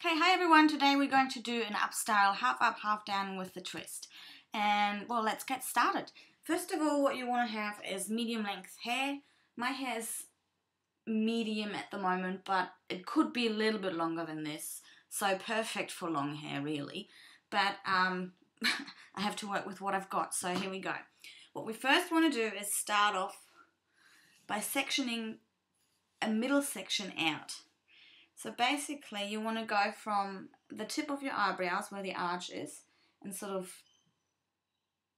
Okay, hi everyone. Today we're going to do an up style, half up, half down with the twist. And well, let's get started. First of all, what you want to have is medium length hair. My hair is medium at the moment, but it could be a little bit longer than this. So perfect for long hair, really. But I have to work with what I've got, so here we go. What we first want to do is start off by sectioning a middle section out. So basically you want to go from the tip of your eyebrows where the arch is and sort of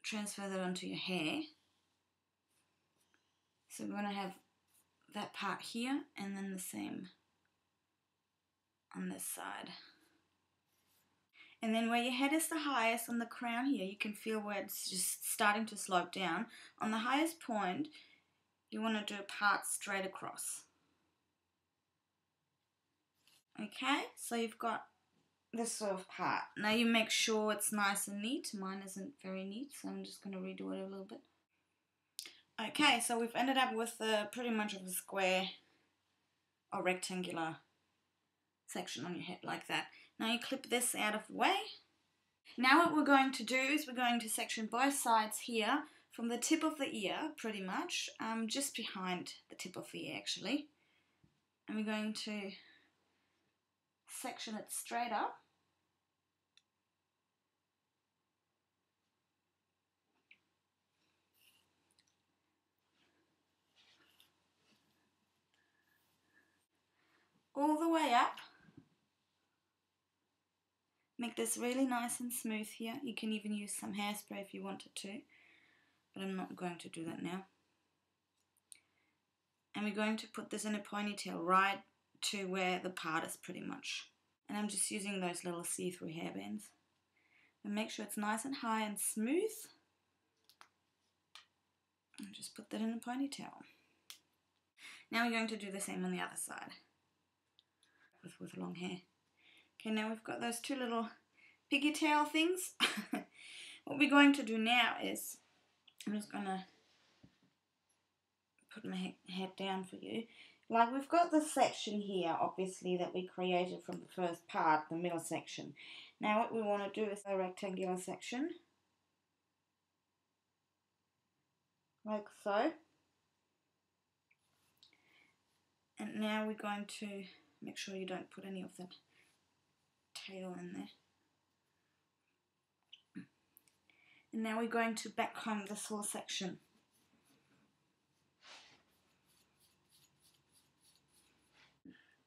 transfer that onto your hair. So we're going to have that part here and then the same on this side. And then where your head is the highest on the crown here, you can feel where it's just starting to slope down. On the highest point, you want to do a part straight across. Okay, so you've got this sort of part. Now you make sure it's nice and neat. Mine isn't very neat, so I'm just going to redo it a little bit. Okay, so we've ended up with pretty much of a square or rectangular section on your head like that. Now you clip this out of the way. Now what we're going to do is we're going to section both sides here from the tip of the ear, pretty much, just behind the tip of the ear actually. And we're going to section it straight up. All the way up. Make this really nice and smooth here. You can even use some hairspray if you wanted to, but I'm not going to do that now. And we're going to put this in a ponytail right to where the part is pretty much. And I'm just using those little see-through hairbands. And make sure it's nice and high and smooth. And just put that in a ponytail. Now we're going to do the same on the other side with long hair. Okay, now we've got those two little piggy tail things. What we're going to do now is, I'm just going to put my head down for you. Like we've got this section here, obviously, that we created from the first part, the middle section. Now what we want to do is a rectangular section. Like so. And now we're going to make sure you don't put any of that tail in there. And now we're going to backcomb this whole section.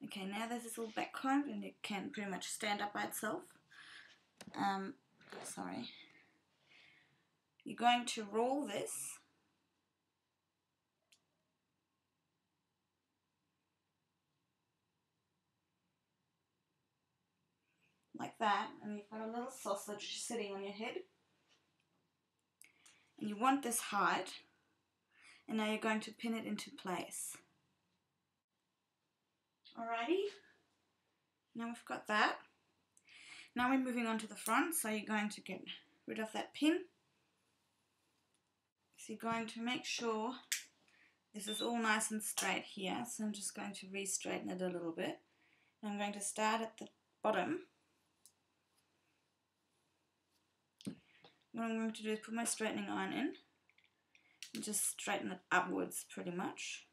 Okay, now this is all backcombed and it can pretty much stand up by itself. Sorry. You're going to roll this like that, and you've got a little sausage sitting on your head. And you want this height, and now you're going to pin it into place. Alrighty, now we've got that. Now we're moving on to the front, so you're going to get rid of that pin. So you're going to make sure this is all nice and straight here, so I'm just going to re-straighten it a little bit. And I'm going to start at the bottom. What I'm going to do is put my straightening iron in and just straighten it upwards pretty much.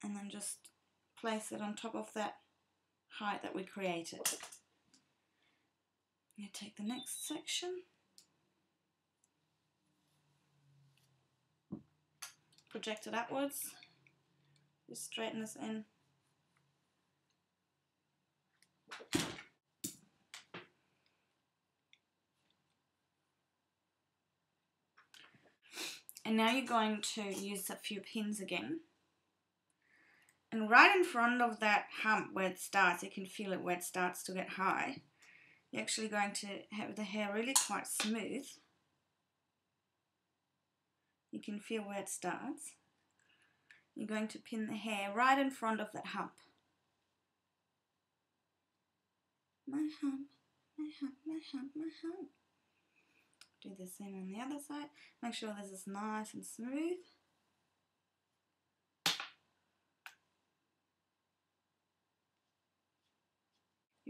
And then just place it on top of that height that we created. You take the next section, project it upwards, just straighten this in. And now you're going to use a few pins again. And right in front of that hump where it starts, you can feel it where it starts to get high. You're actually going to have the hair really quite smooth. You can feel where it starts. You're going to pin the hair right in front of that hump. My hump, my hump, my hump, my hump. Do the same on the other side. Make sure this is nice and smooth.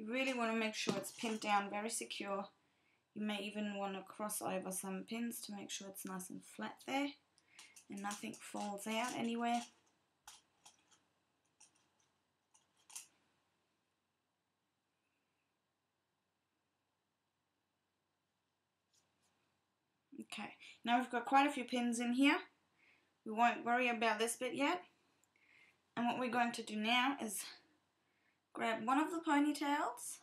You really want to make sure it's pinned down very secure. You may even want to cross over some pins to make sure it's nice and flat there and nothing falls out anywhere. Okay, now we've got quite a few pins in here. We won't worry about this bit yet. And what we're going to do now is grab one of the ponytails.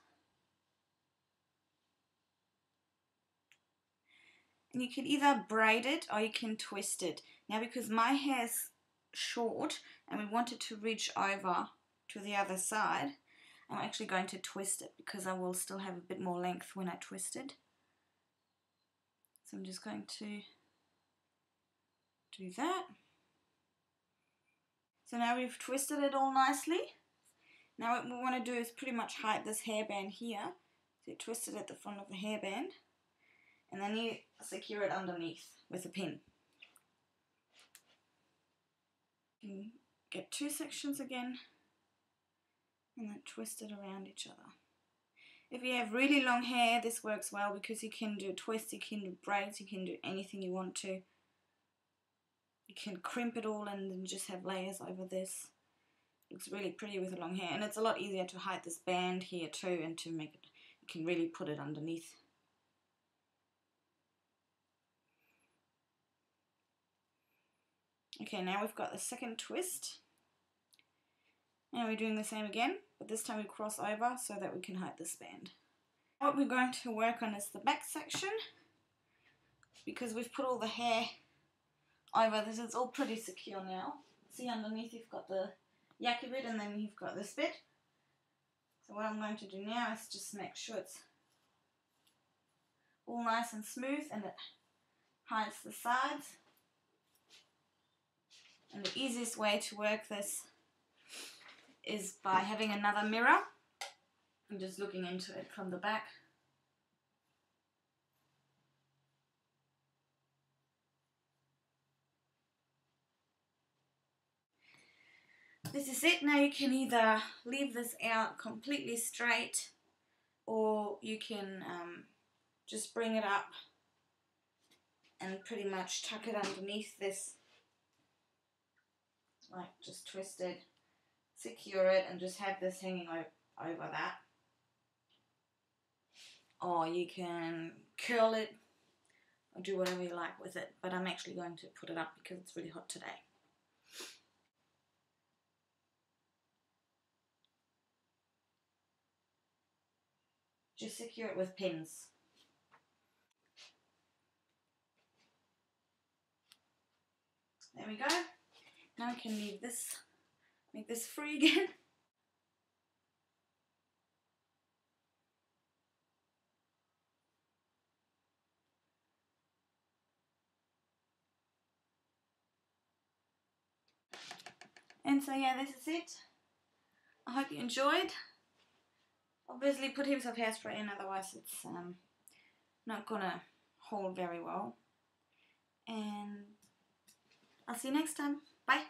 And you can either braid it or you can twist it. Now because my hair's short and we want it to reach over to the other side, I'm actually going to twist it because I will still have a bit more length when I twist it. So I'm just going to do that. So now we've twisted it all nicely. Now what we want to do is pretty much hide this hairband here. So you twist it at the front of the hairband and then you secure it underneath with a pin. You can get two sections again and then twist it around each other. If you have really long hair, this works well because you can do twists, you can do braids, you can do anything you want to. You can crimp it all and then just have layers over this. Looks really pretty with long hair, and it's a lot easier to hide this band here too, and to make it, you can really put it underneath. Okay, now we've got the second twist. And we're doing the same again, but this time we cross over so that we can hide this band. What we're going to work on is the back section. Because we've put all the hair over this, it's all pretty secure now. See, underneath you've got the yucky bit and then you've got this bit. So what I'm going to do now is just make sure it's all nice and smooth and it hides the sides. And the easiest way to work this is by having another mirror and just looking into it from the back. This is it. Now you can either leave this out completely straight or you can just bring it up and pretty much tuck it underneath this, like just twist it, secure it and just have this hanging over that. Or you can curl it or do whatever you like with it, but I'm actually going to put it up because it's really hot today. Just secure it with pins. There we go. Now I can leave this, make this free again. And so yeah, this is it. I hope you enjoyed. Obviously put heaps of hairspray in, otherwise it's not gonna hold very well. And I'll see you next time. Bye.